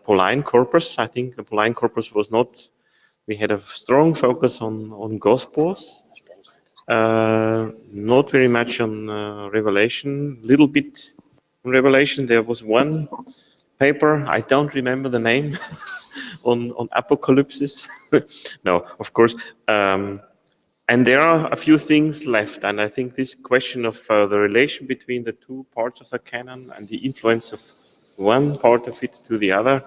Pauline corpus. I think the Pauline corpus was not, we had a strong focus on Gospels, not very much on Revelation, little bit on Revelation. There was one paper, I don't remember the name, on Apocalypse. No, of course. And there are a few things left, and I think this question of the relation between the two parts of the canon and the influence of one part of it to the other,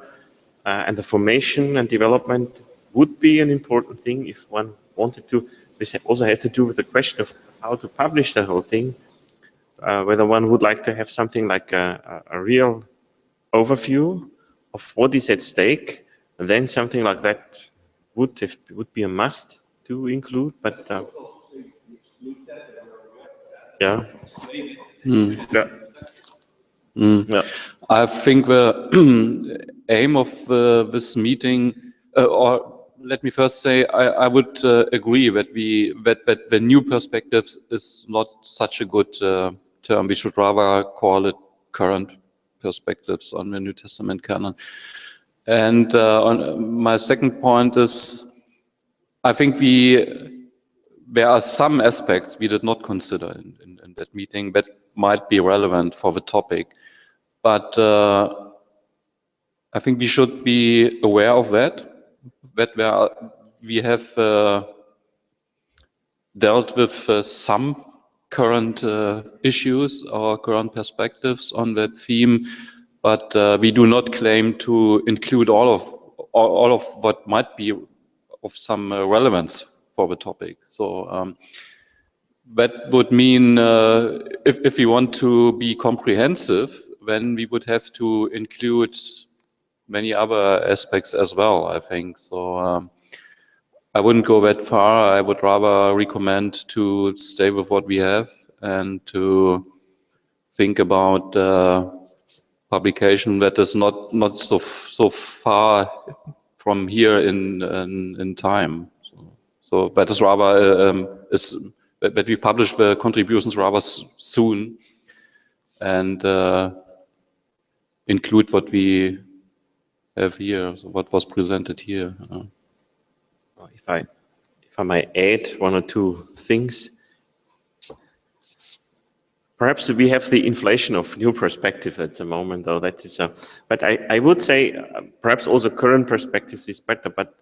and the formation and development would be an important thing if one wanted to. This also has to do with the question of how to publish the whole thing, whether one would like to have something like a real overview of what is at stake, and then something like that would be a must to include, but yeah. Yeah. Yeah. I think the aim of this meeting, or let me first say, I would agree that the new perspectives is not such a good term. We should rather call it current perspectives on the New Testament canon. And on my second point is, I think there are some aspects we did not consider in that meeting that might be relevant for the topic, but I think we should be aware of that we have dealt with some current issues or current perspectives on that theme, but we do not claim to include all of what might be of some relevance for the topic. So that would mean if we want to be comprehensive, then we would have to include many other aspects as well, I think. So I wouldn't go that far. I would rather recommend to stay with what we have and to think about publication that is not so far from here in time. So that is rather that we publish the contributions rather soon and include what we have here, so what was presented here. If I may add one or two things. Perhaps we have the inflation of new perspectives at the moment, though. That is, but I would say perhaps also current perspectives is better. But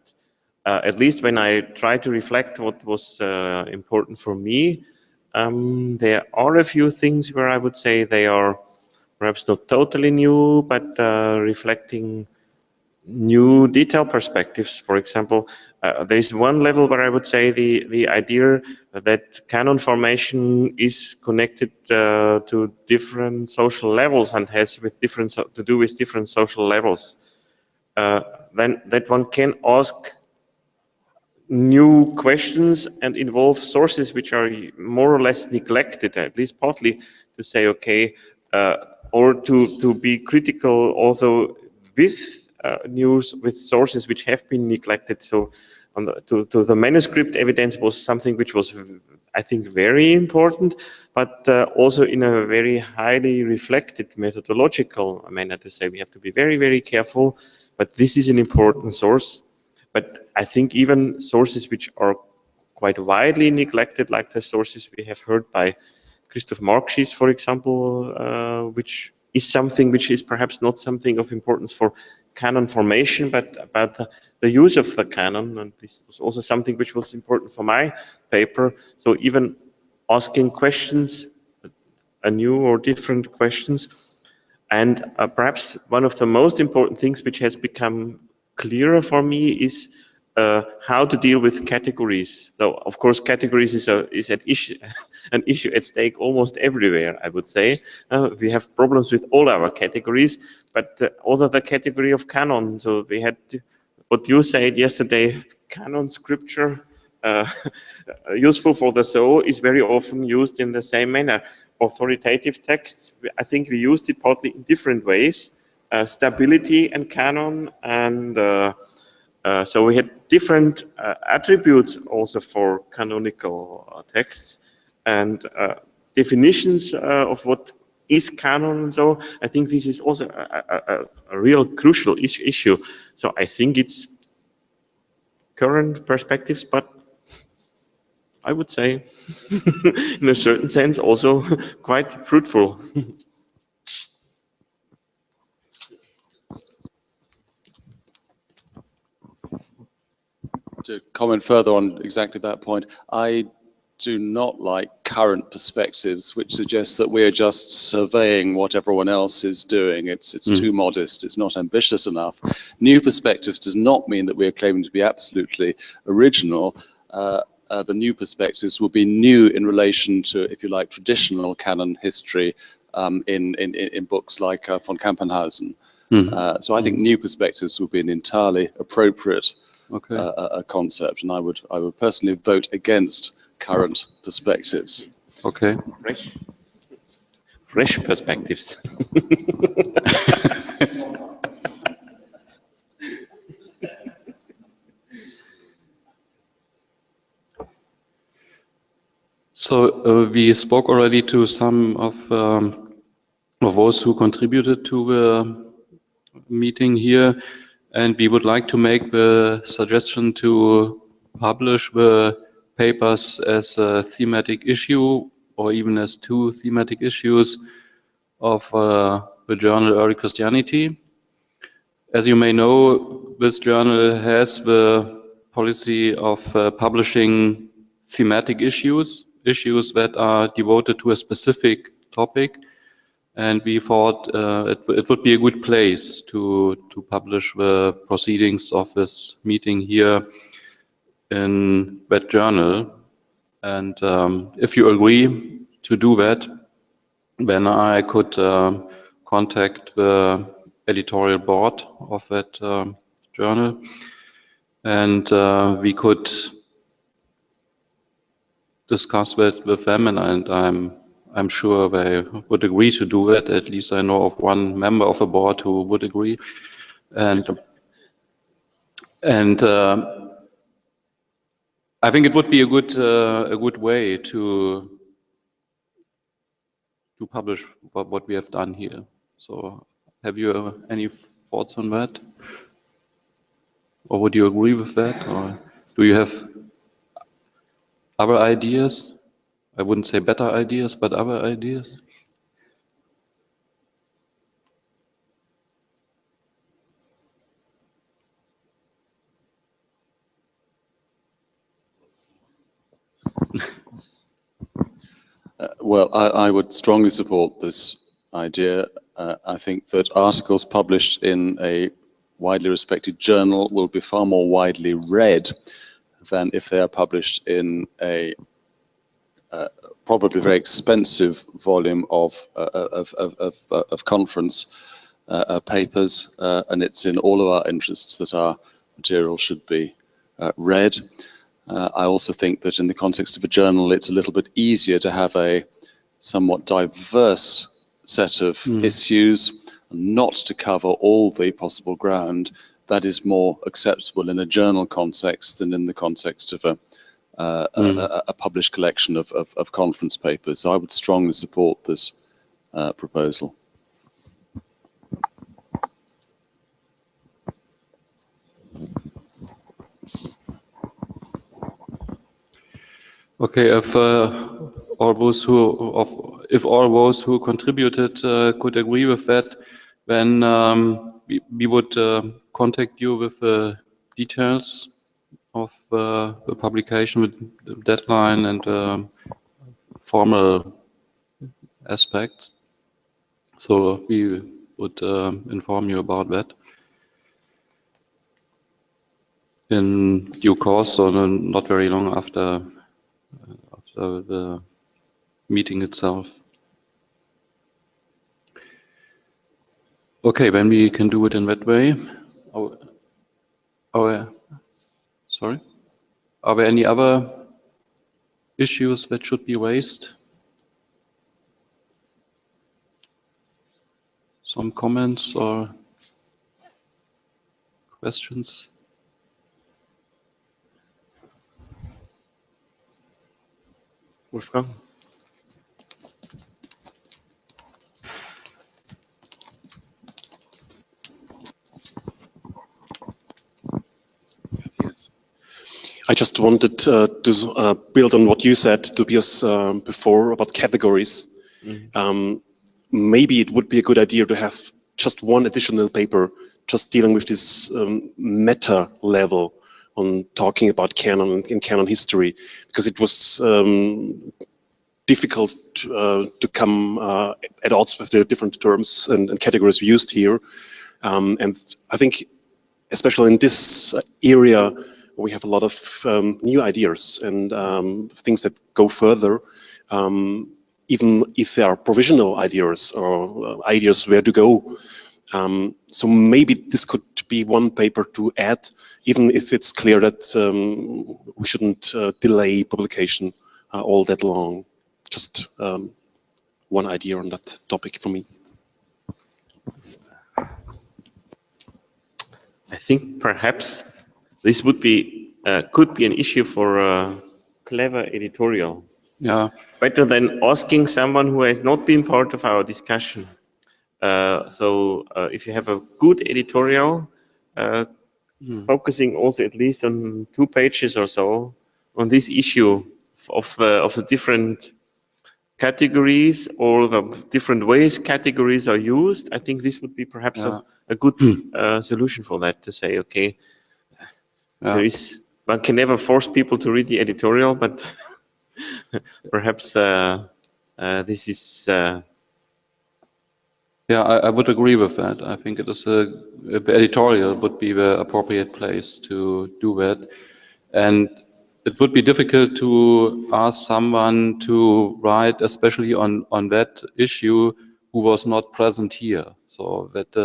at least when I try to reflect what was important for me, there are a few things where I would say they are perhaps not totally new, but reflecting new detailed perspectives. For example, there is one level where I would say the idea that canon formation is connected to different social levels and has to do with different social levels. Then that one can ask new questions and involve sources which are more or less neglected, at least partly, to say, okay, or to be critical also with news, with sources which have been neglected. So to the manuscript evidence was something which was, I think, very important, but also in a very highly reflected methodological manner, to say we have to be very, very careful, but this is an important source. But I think even sources which are quite widely neglected, like the sources we have heard by Christoph Markschies, for example, which is something which is perhaps not something of importance for canon formation, but about the use of the canon. And this was also something which was important for my paper. So even asking questions, new or different questions. And perhaps one of the most important things which has become clearer for me is how to deal with categories. So, of course, categories is an issue at stake almost everywhere, I would say. We have problems with all our categories, but also the category of canon. So we had what you said yesterday, canon scripture, useful for the soul, is very often used in the same manner. Authoritative texts, I think we used it partly in different ways. Stability and canon, and so we had different attributes also for canonical texts, and definitions of what is canon and so. I think this is also a real crucial issue. So I think it's current perspectives, but I would say, in a certain sense, also quite fruitful. To comment further on exactly that point, I do not like current perspectives, which suggests that we are just surveying what everyone else is doing. It's too modest. It's not ambitious enough. New perspectives does not mean that we are claiming to be absolutely original. The new perspectives will be new in relation to, if you like, traditional canon history in books like von Kampenhausen. So I think new perspectives will be an entirely appropriate concept, and I would personally vote against current perspectives. Okay. Fresh perspectives. So we spoke already to some of those who contributed to the meeting here, and we would like to make the suggestion to publish the papers as a thematic issue or even as two thematic issues of the journal Early Christianity. As you may know, this journal has the policy of publishing thematic issues that are devoted to a specific topic. And we thought it would be a good place to publish the proceedings of this meeting here in that journal. And if you agree to do that, then I could contact the editorial board of that journal, and we could discuss that with them, and I'm sure they would agree to do it. At least I know of one member of the board who would agree, and I think it would be a good way to publish what we have done here. So, have you any thoughts on that, or would you agree with that, or do you have other ideas? I wouldn't say better ideas, but other ideas. Well, I would strongly support this idea. I think that articles published in a widely respected journal will be far more widely read than if they are published in a probably very expensive volume of conference papers, and it's in all of our interests that our material should be read. I also think that in the context of a journal, it's a little bit easier to have a somewhat diverse set of issues, not to cover all the possible ground. That is more acceptable in a journal context than in the context of a published collection of conference papers. So I would strongly support this proposal. Okay, if all those who contributed could agree with that, then we would contact you with details of the publication, with the deadline and formal aspects. So we would inform you about that in due course, so not very long after the meeting itself. Okay, then we can do it in that way. Sorry? Are there any other issues that should be raised? Some comments or questions? Wolfgang? I just wanted to build on what you said, Tobias, before about categories. Maybe it would be a good idea to have just one additional paper just dealing with this meta level on talking about canon and canon history, because it was difficult to come at odds with the different terms and categories used here. And I think, especially in this area, we have a lot of new ideas and things that go further, even if there are provisional ideas or ideas where to go. So maybe this could be one paper to add, even if it's clear that we shouldn't delay publication all that long. Just one idea on that topic for me. I think perhaps this would be could be an issue for a clever editorial. Yeah. Better than asking someone who has not been part of our discussion. So if you have a good editorial, focusing also at least on 2 pages or so on this issue of the different categories or the different ways categories are used, I think this would be perhaps a good solution for that, to say, okay, one can never force people to read the editorial, but perhaps this is... Yeah, I would agree with that. I think it is the editorial would be the appropriate place to do that. And it would be difficult to ask someone to write, especially on that issue, who was not present here. So that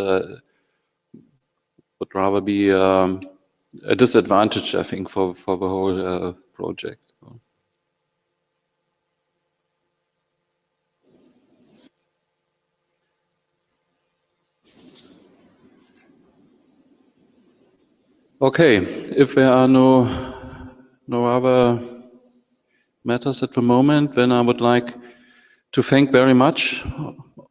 would rather be a disadvantage, I think, for the whole project. Okay, if there are no other matters at the moment, then I would like to thank very much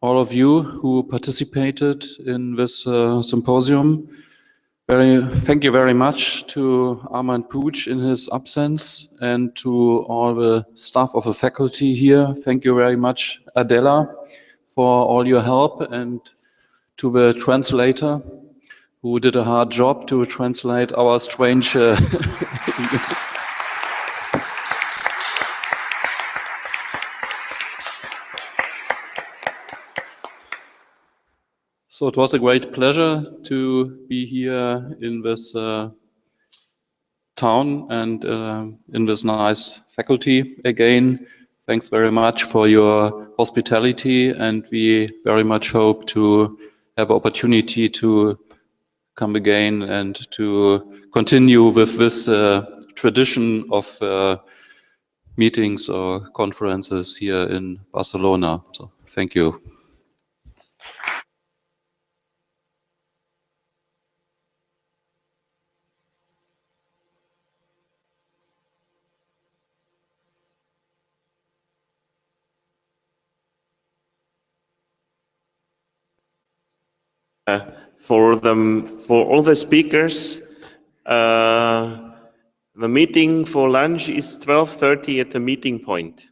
all of you who participated in this symposium. Thank you very much to Armand Puig in his absence and to all the staff of the faculty here. Thank you very much, Adela, for all your help, and to the translator, who did a hard job to translate our strange... So it was a great pleasure to be here in this town and in this nice faculty again. Thanks very much for your hospitality, and we very much hope to have opportunity to come again and to continue with this tradition of meetings or conferences here in Barcelona. So thank you. For all the speakers, the meeting for lunch is 12:30 at the meeting point.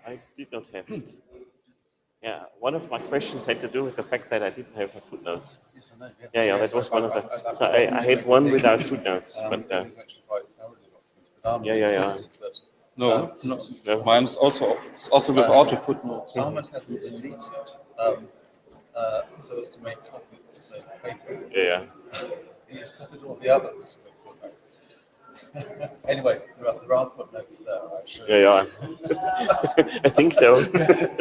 I did not have it. Yeah, one of my questions had to do with the fact that I didn't have the footnotes. Yes, I know. Yes. Yeah, that was one of the. So I had one without footnotes, but. Yeah. No. Mine's also without a footnote. Armand has them deleted so as to make copies to save paper. Yeah. He has copied all the others with footnotes. Anyway, there are footnotes there. Yeah. I think so. Yes.